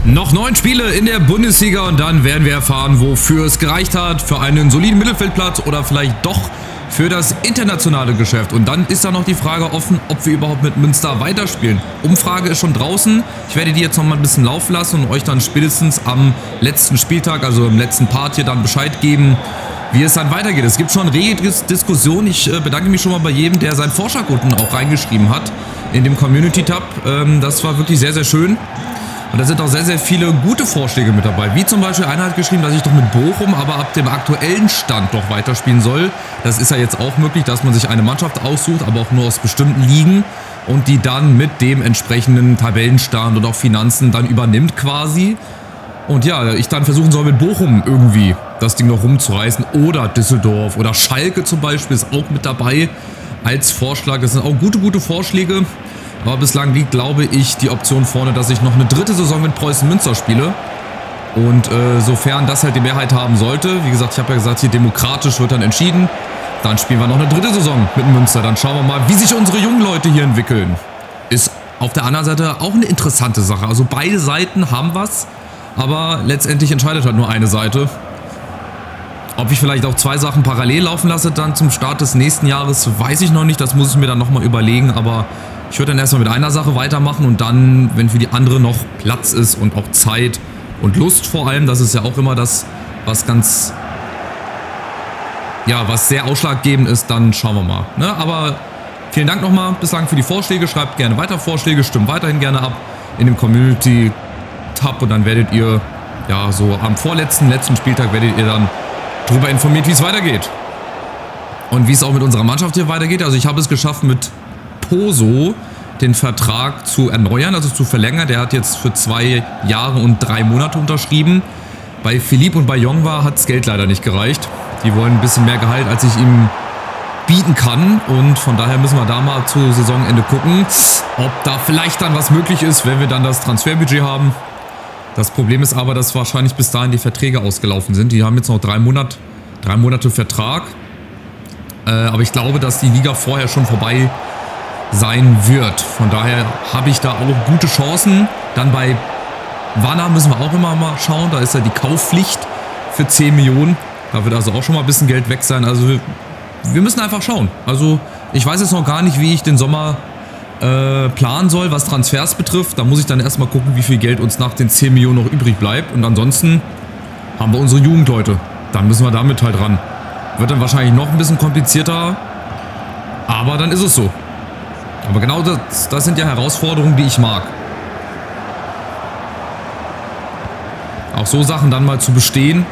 Noch 9 Spiele in der Bundesliga und dann werden wir erfahren, wofür es gereicht hat. Für einen soliden Mittelfeldplatz oder vielleicht doch für das internationale Geschäft. Und dann ist da noch die Frage offen, ob wir überhaupt mit Münster weiterspielen. Umfrage ist schon draußen. Ich werde die jetzt noch mal ein bisschen laufen lassen und euch dann spätestens am letzten Spieltag, also im letzten Part hier dann Bescheid geben, wie es dann weitergeht. Es gibt schon rege Diskussionen. Ich bedanke mich schon mal bei jedem, der seinen Vorschlag unten auch reingeschrieben hat in dem Community-Tab. Das war wirklich sehr, sehr schön. Und da sind auch sehr, sehr viele gute Vorschläge mit dabei. Wie zum Beispiel einer hat geschrieben, dass ich doch mit Bochum aber ab dem aktuellen Stand doch weiterspielen soll. Das ist ja jetzt auch möglich, dass man sich eine Mannschaft aussucht, aber auch nur aus bestimmten Ligen und die dann mit dem entsprechenden Tabellenstand und auch Finanzen dann übernimmt quasi. Und ja, ich dann versuchen soll mit Bochum irgendwie das Ding noch rumzureißen oder Düsseldorf oder Schalke zum Beispiel ist auch mit dabei als Vorschlag. Das sind auch gute Vorschläge. Aber bislang liegt, glaube ich, die Option vorne, dass ich noch eine dritte Saison mit Preußen Münster spiele. Und sofern das halt die Mehrheit haben sollte, wie gesagt, ich habe ja gesagt, hier demokratisch wird dann entschieden, dann spielen wir noch eine dritte Saison mit Münster. Dann schauen wir mal, wie sich unsere jungen Leute hier entwickeln. Ist auf der anderen Seite auch eine interessante Sache. Also beide Seiten haben was, aber letztendlich entscheidet halt nur eine Seite. Ob ich vielleicht auch 2 Sachen parallel laufen lasse dann zum Start des nächsten Jahres, weiß ich noch nicht. Das muss ich mir dann nochmal überlegen, aber ich würde dann erstmal mit einer Sache weitermachen und dann, wenn für die andere noch Platz ist und auch Zeit und Lust vor allem, das ist ja auch immer das, was ganz, ja, was sehr ausschlaggebend ist, dann schauen wir mal. Ne? Aber vielen Dank nochmal bislang für die Vorschläge, schreibt gerne weiter Vorschläge, stimmt weiterhin gerne ab in dem Community-Tab und dann werdet ihr, ja, so am letzten Spieltag werdet ihr dann darüber informiert, wie es weitergeht. Und wie es auch mit unserer Mannschaft hier weitergeht. Also ich habe es geschafft, mit Poso den Vertrag zu erneuern, also zu verlängern. Der hat jetzt für 2 Jahre und 3 Monate unterschrieben. Bei Philipp und bei Jongwa hat das Geld leider nicht gereicht. Die wollen ein bisschen mehr Gehalt, als ich ihm bieten kann. Und von daher müssen wir da mal zu Saisonende gucken, ob da vielleicht dann was möglich ist, wenn wir dann das Transferbudget haben. Das Problem ist aber, dass wahrscheinlich bis dahin die Verträge ausgelaufen sind. Die haben jetzt noch 3 Monate Vertrag. Aber ich glaube, dass die Liga vorher schon vorbei sein wird. Von daher habe ich da auch gute Chancen. Dann bei Wanner müssen wir auch immer mal schauen. Da ist ja die Kaufpflicht für 10 Millionen. Da wird also auch schon mal ein bisschen Geld weg sein. Also wir müssen einfach schauen. Also ich weiß jetzt noch gar nicht, wie ich den Sommer planen soll, was Transfers betrifft. Da muss ich dann erstmal gucken, wie viel Geld uns nach den 10 Millionen noch übrig bleibt. Und ansonsten haben wir unsere Jugendleute. Dann müssen wir damit halt ran. Wird dann wahrscheinlich noch ein bisschen komplizierter. Aber dann ist es so. Aber genau das sind ja Herausforderungen, die ich mag. Auch so Sachen dann mal zu bestehen.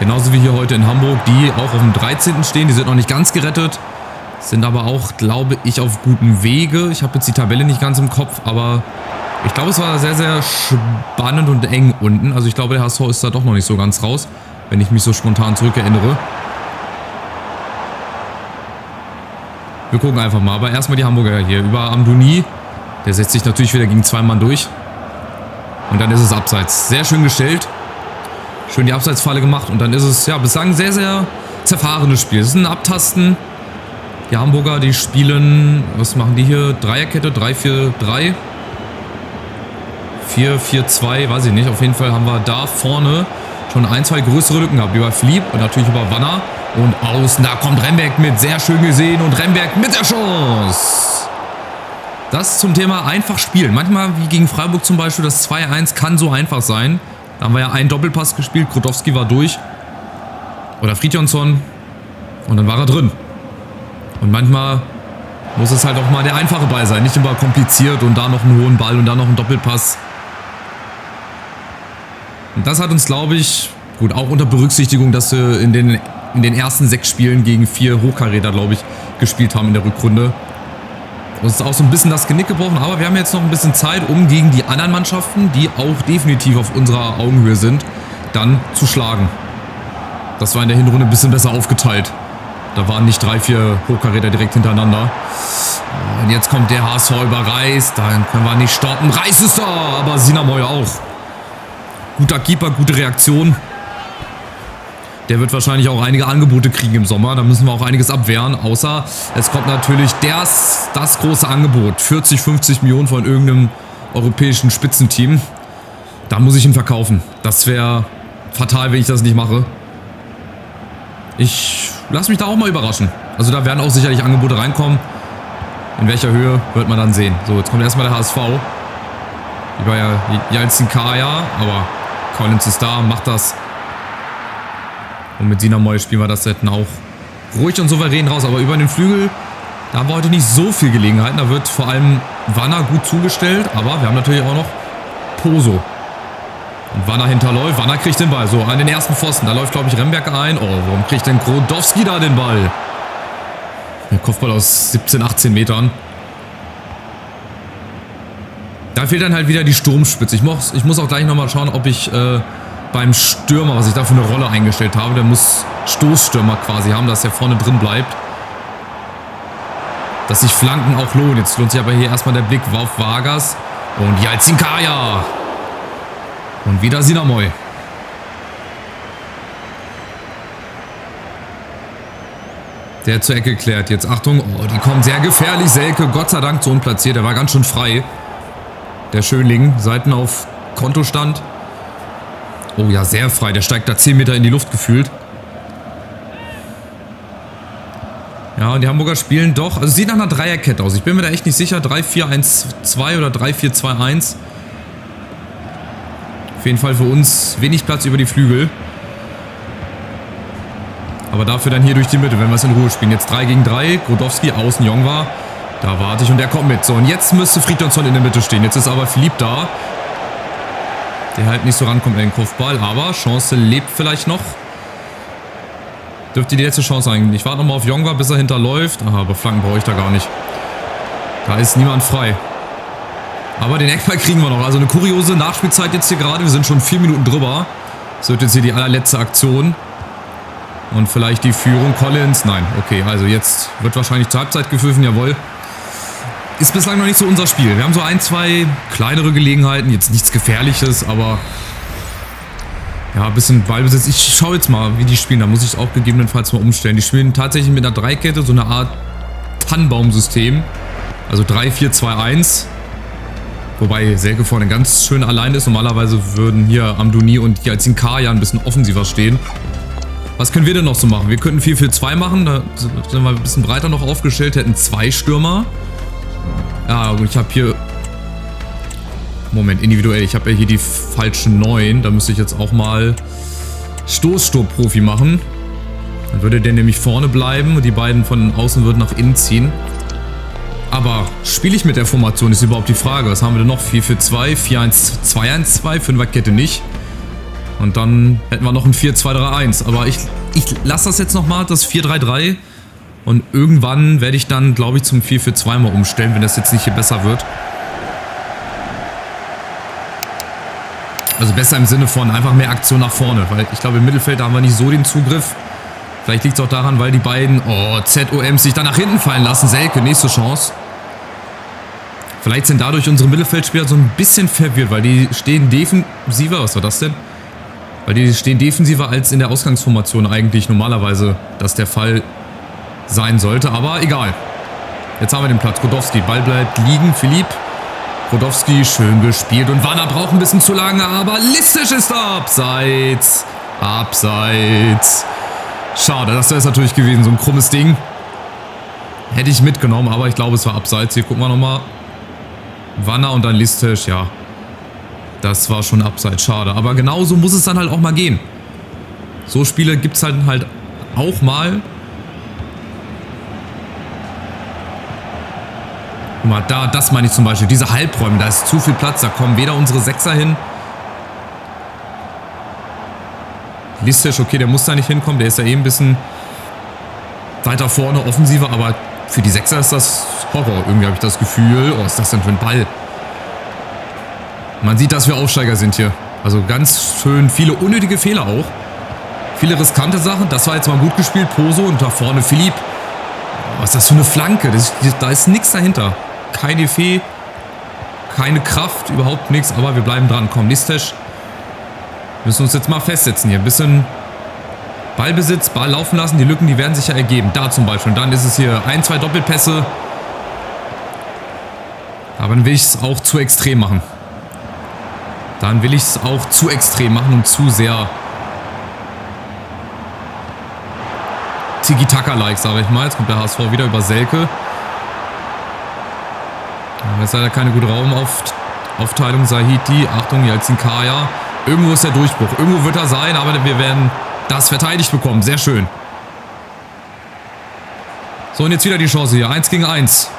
Genauso wie hier heute in Hamburg, die auch auf dem 13. stehen. Die sind noch nicht ganz gerettet. Sind aber auch, glaube ich, auf gutem Wege. Ich habe jetzt die Tabelle nicht ganz im Kopf, aber ich glaube, es war sehr, sehr spannend und eng unten. Also ich glaube, der HSV ist da doch noch nicht so ganz raus, wenn ich mich so spontan zurückerinnere. Wir gucken einfach mal. Aber erstmal die Hamburger hier über Amdouni. Der setzt sich natürlich wieder gegen 2 Mann durch. Und dann ist es abseits. Sehr schön gestellt. Schön die Abseitsfalle gemacht. Und dann ist es, ja, bislang ein sehr, sehr zerfahrenes Spiel. Es ist ein Abtasten. Die Hamburger, die spielen, was machen die hier? Dreierkette, 3-4-3. 4-4-2, weiß ich nicht. Auf jeden Fall haben wir da vorne schon 1, 2 größere Lücken gehabt. Über Philipp und natürlich über Wanner. Und außen, da kommt Remberg mit. Sehr schön gesehen. Und Remberg mit der Chance. Das zum Thema einfach spielen. Manchmal, wie gegen Freiburg zum Beispiel, das 2-1 kann so einfach sein. Da haben wir ja einen Doppelpass gespielt. Krotowski war durch. Oder Fridjonsson. Und dann war er drin. Und manchmal muss es halt auch mal der einfache Ball sein. Nicht immer kompliziert und da noch einen hohen Ball und da noch einen Doppelpass. Und das hat uns, glaube ich, gut, auch unter Berücksichtigung, dass wir in den ersten 6 Spielen gegen 4 Hochkaräter, glaube ich, gespielt haben in der Rückrunde. Uns ist auch so ein bisschen das Genick gebrochen, aber wir haben jetzt noch ein bisschen Zeit, um gegen die anderen Mannschaften, die auch definitiv auf unserer Augenhöhe sind, dann zu schlagen. Das war in der Hinrunde ein bisschen besser aufgeteilt. Da waren nicht 3, 4 Hochkaräter direkt hintereinander. Und jetzt kommt der HSV über Reis. Dann können wir nicht stoppen. Reis ist da, aber Sinamoy auch. Guter Keeper, gute Reaktion. Der wird wahrscheinlich auch einige Angebote kriegen im Sommer. Da müssen wir auch einiges abwehren. Außer es kommt natürlich das große Angebot. 40, 50 Millionen von irgendeinem europäischen Spitzenteam. Da muss ich ihn verkaufen. Das wäre fatal, wenn ich das nicht mache. Ich lasse mich da auch mal überraschen. Also da werden auch sicherlich Angebote reinkommen. In welcher Höhe, wird man dann sehen. So, jetzt kommt erstmal der HSV. Die war ja Yalcin Kaya, aber Collins ist da, macht das. Und mit Sinamoy spielen wir das Setten auch ruhig und souverän raus. Aber über den Flügel, da haben wir heute nicht so viel Gelegenheiten. Da wird vor allem Wanner gut zugestellt. Aber wir haben natürlich auch noch Poso. Und Wanner hinterläuft. Wanner kriegt den Ball. So, an den ersten Pfosten. Da läuft, glaube ich, Remberg ein. Oh, warum kriegt denn Grodowski da den Ball? Der Kopfball aus 17, 18 Metern. Da fehlt dann halt wieder die Sturmspitze. Ich muss auch gleich nochmal schauen, ob ich beim Stürmer, was ich da für eine Rolle eingestellt habe, der muss Stoßstürmer quasi haben, dass er vorne drin bleibt. Dass sich Flanken auch lohnen. Jetzt lohnt sich aber hier erstmal der Blick auf Vargas. Und Yalcin Kaya. Und wieder Sinamoy. Der zur Ecke klärt. Jetzt Achtung. Oh, die kommen sehr gefährlich. Selke, Gott sei Dank, Zone platziert. Der war ganz schön frei. Der Schönling. Seiten auf Kontostand. Oh ja, sehr frei. Der steigt da 10 Meter in die Luft gefühlt. Ja, und die Hamburger spielen doch. Also sieht nach einer Dreierkette aus. Ich bin mir da echt nicht sicher. 3-4-1-2 oder 3-4-2-1. Auf jeden Fall für uns wenig Platz über die Flügel. Aber dafür dann hier durch die Mitte, wenn wir es in Ruhe spielen. Jetzt 3 gegen 3. Grodowski, außen Jongwa. Da warte ich und der kommt mit. So, und jetzt müsste Fridjonsson in der Mitte stehen. Jetzt ist aber Philipp da. Der halt nicht so rankommt an den Kopfball. Aber Chance lebt vielleicht noch. Dürfte die letzte Chance sein. Ich warte nochmal auf Jongwa, bis er hinterläuft. Aha, aber Flanken brauche ich da gar nicht. Da ist niemand frei. Aber den Eckball kriegen wir noch. Also eine kuriose Nachspielzeit jetzt hier gerade. Wir sind schon 4 Minuten drüber. Das wird jetzt hier die allerletzte Aktion. Und vielleicht die Führung. Collins. Nein, okay. Also jetzt wird wahrscheinlich zur Halbzeit gepfiffen. Jawohl. Ist bislang noch nicht so unser Spiel. Wir haben so 1, 2 kleinere Gelegenheiten. Jetzt nichts Gefährliches, aber ja, ein bisschen Ballbesitz. Ich schaue jetzt mal, wie die spielen. Da muss ich es auch gegebenenfalls mal umstellen. Die spielen tatsächlich mit einer Dreikette, so eine Art Tannenbaum-System. Also 3-4-2-1. Wobei Selke vorne ganz schön allein ist. Normalerweise würden hier Amdouni und Yalcin Kaya ein bisschen offensiver stehen. Was können wir denn noch so machen? Wir könnten 4-4-2 machen. Da sind wir ein bisschen breiter noch aufgestellt. Hätten 2 Stürmer. Ja, und ich habe hier... Moment, individuell. Ich habe ja hier die falschen 9. Da müsste ich jetzt auch mal Stoßsturm-Profi machen. Dann würde der nämlich vorne bleiben und die beiden von außen würden nach innen ziehen. Aber spiele ich mit der Formation, ist überhaupt die Frage. Was haben wir denn noch? 4-4-2, 4-1-2-1-2, 5er-Kette nicht. Und dann hätten wir noch ein 4-2-3-1. Aber ich lasse das jetzt nochmal, das 4-3-3. Und irgendwann werde ich dann, glaube ich, zum 4-4-2 mal umstellen, wenn das jetzt nicht hier besser wird. Also besser im Sinne von einfach mehr Aktion nach vorne. Weil ich glaube, im Mittelfeld da haben wir nicht so den Zugriff. Vielleicht liegt es auch daran, weil die beiden ZOMs sich dann nach hinten fallen lassen. Selke, nächste Chance. Vielleicht sind dadurch unsere Mittelfeldspieler so ein bisschen verwirrt, weil die stehen defensiver. Was war das denn? Weil die stehen defensiver als in der Ausgangsformation eigentlich normalerweise das der Fall sein sollte. Aber egal. Jetzt haben wir den Platz. Grodowski, Ball bleibt liegen. Philipp. Grodowski, schön gespielt. Und Wanner braucht ein bisschen zu lange, aber Listisch ist da. Abseits. Abseits. Schade, das wäre es natürlich gewesen. So ein krummes Ding. Hätte ich mitgenommen, aber ich glaube, es war abseits. Hier gucken wir nochmal. Wanner und dann Listisch, ja. Das war schon abseits, schade. Aber genauso muss es dann halt auch mal gehen. So Spiele gibt es halt auch mal. Guck mal, da, das meine ich zum Beispiel. Diese Halbräume, da ist zu viel Platz. Da kommen weder unsere Sechser hin. Listisch, okay, der muss da nicht hinkommen. Der ist ja eh ein bisschen weiter vorne, offensiver. Aber für die Sechser ist das Horror. Irgendwie habe ich das Gefühl. Oh, was ist das denn für ein Ball? Man sieht, dass wir Aufsteiger sind hier. Also ganz schön viele unnötige Fehler auch. Viele riskante Sachen. Das war jetzt mal gut gespielt. Poso und da vorne Philipp. Was ist das für eine Flanke? Da ist nichts dahinter. Kein Effet. Keine Kraft. Überhaupt nichts. Aber wir bleiben dran. Komm, Listisch. Wir müssen uns jetzt mal festsetzen hier. Ein bisschen Ballbesitz, Ball laufen lassen. Die Lücken, die werden sich ja ergeben. Da zum Beispiel. Und dann ist es hier 1, 2 Doppelpässe. Aber dann will ich es auch zu extrem machen. Dann will ich es auch zu extrem machen und zu sehr Tiki-Taka-like, sage ich mal. Jetzt kommt der HSV wieder über Selke. Da ist leider keine gute Raumaufteilung. Sahiti, Achtung, Yalcin Kaya. Irgendwo ist der Durchbruch. Irgendwo wird er sein, aber wir werden das verteidigt bekommen. Sehr schön. So, und jetzt wieder die Chance hier. 1 gegen 1.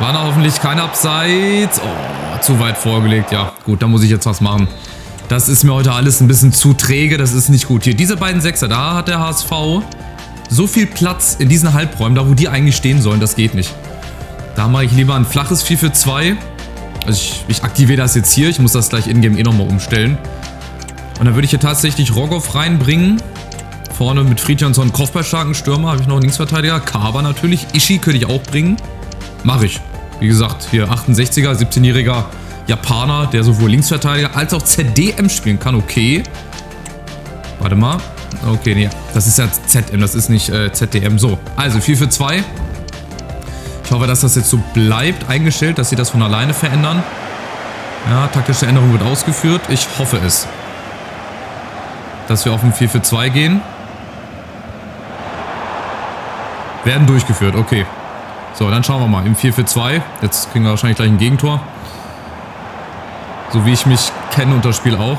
War da hoffentlich kein Abseits. Oh, zu weit vorgelegt. Ja, gut, da muss ich jetzt was machen. Das ist mir heute alles ein bisschen zu träge. Das ist nicht gut. Hier, diese beiden Sechser, da hat der HSV so viel Platz in diesen Halbräumen, da wo die eigentlich stehen sollen. Das geht nicht. Da mache ich lieber ein flaches 4-4-2. Also ich aktiviere das jetzt hier. Ich muss das gleich in-game nochmal umstellen. Und dann würde ich hier tatsächlich Rogoff reinbringen. Vorne mit Fridjonsson kopfballstarken Stürmer. Habe ich noch einen Linksverteidiger. Kaba natürlich. Ishii könnte ich auch bringen. Mache ich. Wie gesagt, hier 68er, 17-jähriger Japaner, der sowohl Linksverteidiger als auch ZDM spielen kann. Okay. Warte mal. Okay, nee. Das ist ja ZM, das ist nicht ZDM. So, also 4-4-2. Ich hoffe, dass das jetzt so bleibt eingestellt, dass sie das von alleine verändern. Ja, taktische Änderung wird ausgeführt. Ich hoffe es. Dass wir auf ein 4-4-2 gehen. Werden durchgeführt, okay. So, dann schauen wir mal. Im 4-4-2. Jetzt kriegen wir wahrscheinlich gleich ein Gegentor. So wie ich mich kenne und das Spiel auch.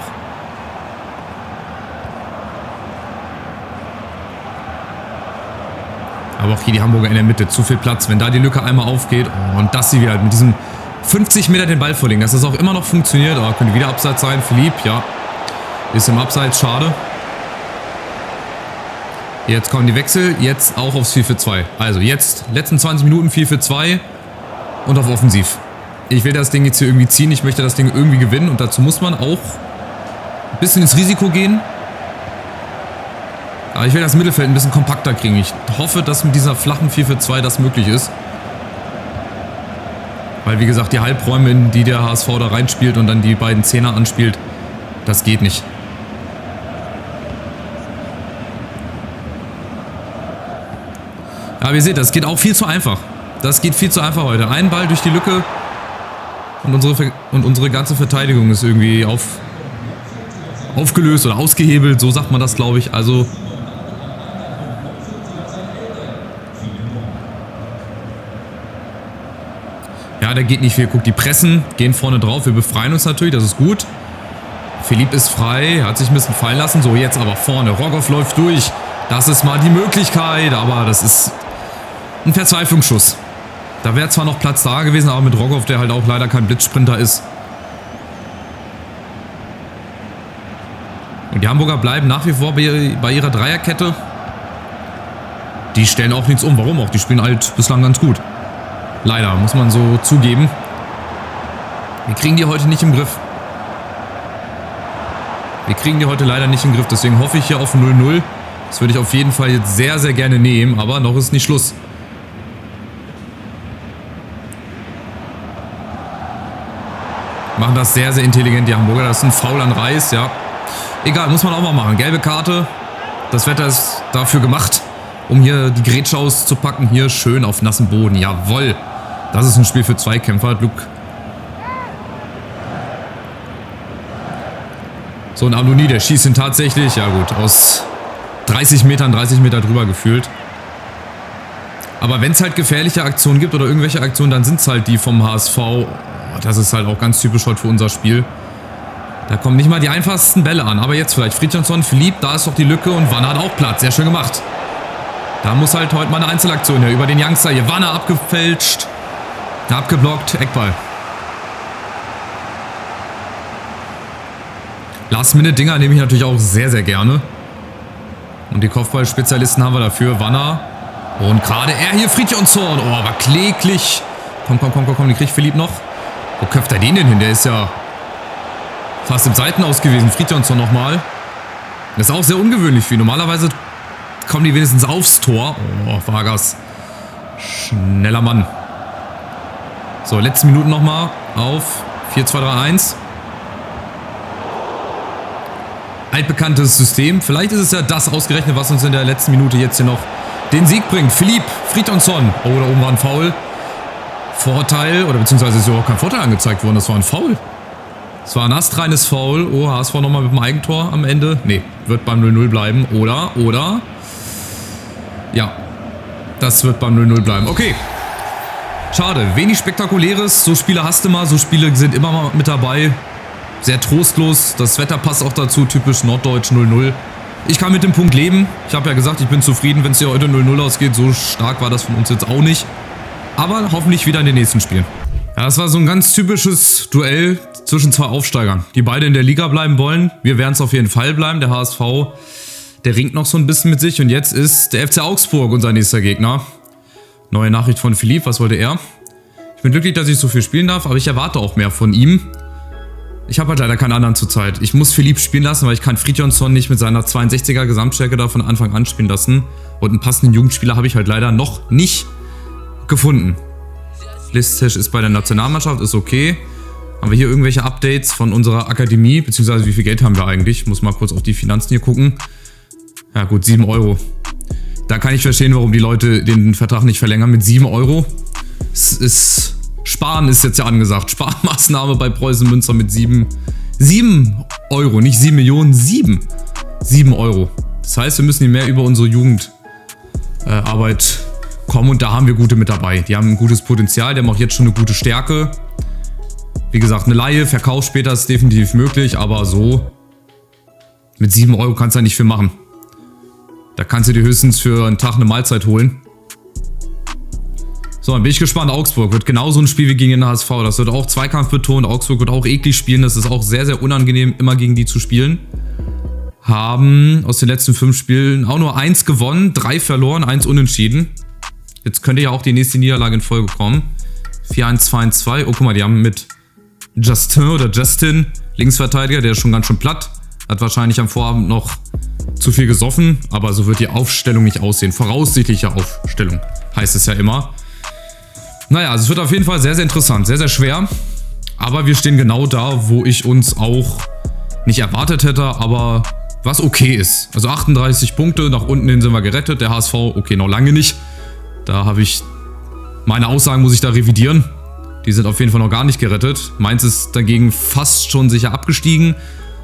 Aber auch hier die Hamburger in der Mitte. Zu viel Platz. Wenn da die Lücke einmal aufgeht. Oh, und dass sie wieder mit diesem 50 Meter den Ball vorlegen. Dass das auch immer noch funktioniert. Oh, könnte wieder Abseits sein. Philipp, ja. Ist im Abseits. Schade. Jetzt kommen die Wechsel. Jetzt auch aufs 4-4-2. Also jetzt, letzten 20 Minuten 4-4-2. Und auf Offensiv. Ich will das Ding jetzt hier irgendwie ziehen. Ich möchte das Ding irgendwie gewinnen. Und dazu muss man auch ein bisschen ins Risiko gehen. Aber ich will das Mittelfeld ein bisschen kompakter kriegen. Ich hoffe, dass mit dieser flachen 4-4-2 das möglich ist. Weil, wie gesagt, die Halbräume, in die der HSV da reinspielt und dann die beiden Zehner anspielt, das geht nicht. Aber ihr seht, das geht auch viel zu einfach. Das geht viel zu einfach heute. Ein Ball durch die Lücke und unsere ganze Verteidigung ist irgendwie aufgelöst oder ausgehebelt. So sagt man das, glaube ich. Also ja, da geht nicht viel. Guck, die pressen, gehen vorne drauf. Wir befreien uns natürlich, das ist gut. Philipp ist frei, hat sich ein bisschen fallen lassen. So, jetzt aber vorne. Rogoff läuft durch. Das ist mal die Möglichkeit, aber das ist ein Verzweiflungsschuss. Da wäre zwar noch Platz da gewesen, aber mit Rogoff, der halt auch leider kein Blitzsprinter ist. Und die Hamburger bleiben nach wie vor bei ihrer Dreierkette. Die stellen auch nichts um. Warum auch? Die spielen halt bislang ganz gut. Leider, muss man so zugeben. Wir kriegen die heute nicht im Griff. Wir kriegen die heute leider nicht im Griff. Deswegen hoffe ich hier auf 0-0. Das würde ich auf jeden Fall jetzt sehr, sehr gerne nehmen. Aber noch ist nicht Schluss. Machen das sehr, sehr intelligent, die Hamburger. Das ist ein Foul an Reis, ja. Egal, muss man auch mal machen. Gelbe Karte. Das Wetter ist dafür gemacht, um hier die Grätsche auszupacken. Hier schön auf nassem Boden. Jawohl. Das ist ein Spiel für Zweikämpfer. Luke. So, ein Aluni, der schießt ihn tatsächlich. Ja gut, aus 30 Meter drüber gefühlt. Aber wenn es halt gefährliche Aktionen gibt oder irgendwelche Aktionen, dann sind es halt die vom HSV. Das ist halt auch ganz typisch heute für unser Spiel. Da kommen nicht mal die einfachsten Bälle an. Aber jetzt vielleicht Fridjonsson, Philipp, da ist doch die Lücke und Wanner hat auch Platz. Sehr schön gemacht. Da muss halt heute mal eine Einzelaktion her. Über den Youngster hier. Wanner abgefälscht. Abgeblockt. Eckball. Last-Minute-Dinger nehme ich natürlich auch sehr, sehr gerne. Und die Kopfballspezialisten haben wir dafür. Wanner. Und gerade er hier, Fridjonsson. Oh, aber kläglich. Komm, den kriegt Philipp noch. Wo köpft er den denn hin? Der ist ja fast im Seitenaus gewesen. Fridjonsson nochmal. Das ist auch sehr ungewöhnlich für ihn. Normalerweise kommen die wenigstens aufs Tor. Oh, Vargas. Schneller Mann. So, letzte Minuten nochmal auf 4-2-3-1. Altbekanntes System. Vielleicht ist es ja das ausgerechnet, was uns in der letzten Minute jetzt hier noch den Sieg bringt. Philipp, Fridjonsson. Oh, da oben war ein Foul. Vorteil, oder beziehungsweise ist ja auch kein Vorteil angezeigt worden. Das war ein Foul. Es war ein astreines Foul. Oh, HSV nochmal mit dem Eigentor am Ende. Nee, wird beim 0-0 bleiben. Oder? Ja, das wird beim 0-0 bleiben. Okay. Schade, wenig Spektakuläres. So Spiele hast du mal, so Spiele sind immer mal mit dabei. Sehr trostlos. Das Wetter passt auch dazu. Typisch norddeutsch 0-0. Ich kann mit dem Punkt leben. Ich habe ja gesagt, ich bin zufrieden, wenn es hier heute 0-0 ausgeht. So stark war das von uns jetzt auch nicht. Aber hoffentlich wieder in den nächsten Spielen. Ja, das war so ein ganz typisches Duell zwischen zwei Aufsteigern, die beide in der Liga bleiben wollen. Wir werden es auf jeden Fall bleiben. Der HSV, der ringt noch so ein bisschen mit sich. Und jetzt ist der FC Augsburg unser nächster Gegner. Neue Nachricht von Philipp. Was wollte er? Ich bin glücklich, dass ich so viel spielen darf, aber ich erwarte auch mehr von ihm. Ich habe halt leider keinen anderen zurzeit. Ich muss Philipp spielen lassen, weil ich kann Fridjonsson nicht mit seiner 62er Gesamtstärke da von Anfang an spielen lassen. Und einen passenden Jugendspieler habe ich halt leider noch nicht gefunden. Listesh ist bei der Nationalmannschaft, ist okay. Haben wir hier irgendwelche Updates von unserer Akademie? Beziehungsweise wie viel Geld haben wir eigentlich? Ich muss mal kurz auf die Finanzen hier gucken. Ja gut, 7 Euro. Da kann ich verstehen, warum die Leute den Vertrag nicht verlängern mit 7 Euro. Sparen ist jetzt ja angesagt. Sparmaßnahme bei Preußen Münster mit 7 Euro, nicht 7 Millionen, 7 Euro. Das heißt, wir müssen hier mehr über unsere Jugendarbeit kommen und da haben wir gute mit dabei. Die haben ein gutes Potenzial, die haben auch jetzt schon eine gute Stärke. Wie gesagt, eine Leihe, Verkauf später ist definitiv möglich, aber so mit 7 Euro kannst du ja nicht viel machen. Da kannst du dir höchstens für einen Tag eine Mahlzeit holen. So, dann bin ich gespannt. Augsburg wird genauso ein Spiel wie gegen den HSV. Das wird auch Zweikampf betont. Augsburg wird auch eklig spielen. Das ist auch sehr, sehr unangenehm, immer gegen die zu spielen. Haben aus den letzten 5 Spielen auch nur 1 gewonnen, 3 verloren, 1 unentschieden. Jetzt könnte ja auch die nächste Niederlage in Folge kommen. 4-1, 2-2. Oh, guck mal, die haben mit Justin, Linksverteidiger, der ist schon ganz schön platt. Hat wahrscheinlich am Vorabend noch zu viel gesoffen, aber so wird die Aufstellung nicht aussehen. Voraussichtliche Aufstellung heißt es ja immer. Naja, also es wird auf jeden Fall sehr, sehr interessant, sehr, sehr schwer. Aber wir stehen genau da, wo ich uns auch nicht erwartet hätte, aber was okay ist. Also 38 Punkte, nach unten hin sind wir gerettet. Der HSV, okay, noch lange nicht. Da habe ich, meine Aussagen muss ich da revidieren. Die sind auf jeden Fall noch gar nicht gerettet. Mainz ist dagegen fast schon sicher abgestiegen.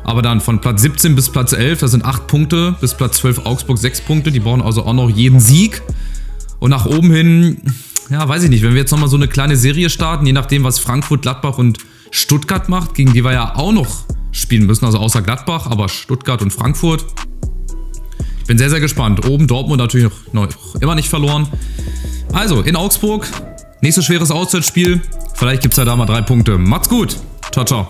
Aber dann von Platz 17 bis Platz 11, das sind 8 Punkte. Bis Platz 12 Augsburg 6 Punkte. Die brauchen also auch noch jeden Sieg. Und nach oben hin, ja, weiß ich nicht. Wenn wir jetzt nochmal so eine kleine Serie starten, je nachdem, was Frankfurt, Gladbach und Stuttgart macht, gegen die wir ja auch noch spielen müssen. Also außer Gladbach, aber Stuttgart und Frankfurt. Ich bin sehr, sehr gespannt. Oben Dortmund natürlich noch immer nicht verloren. Also, in Augsburg, nächstes schweres Auswärtsspiel. Vielleicht gibt es ja da mal 3 Punkte. Macht's gut. Ciao, ciao.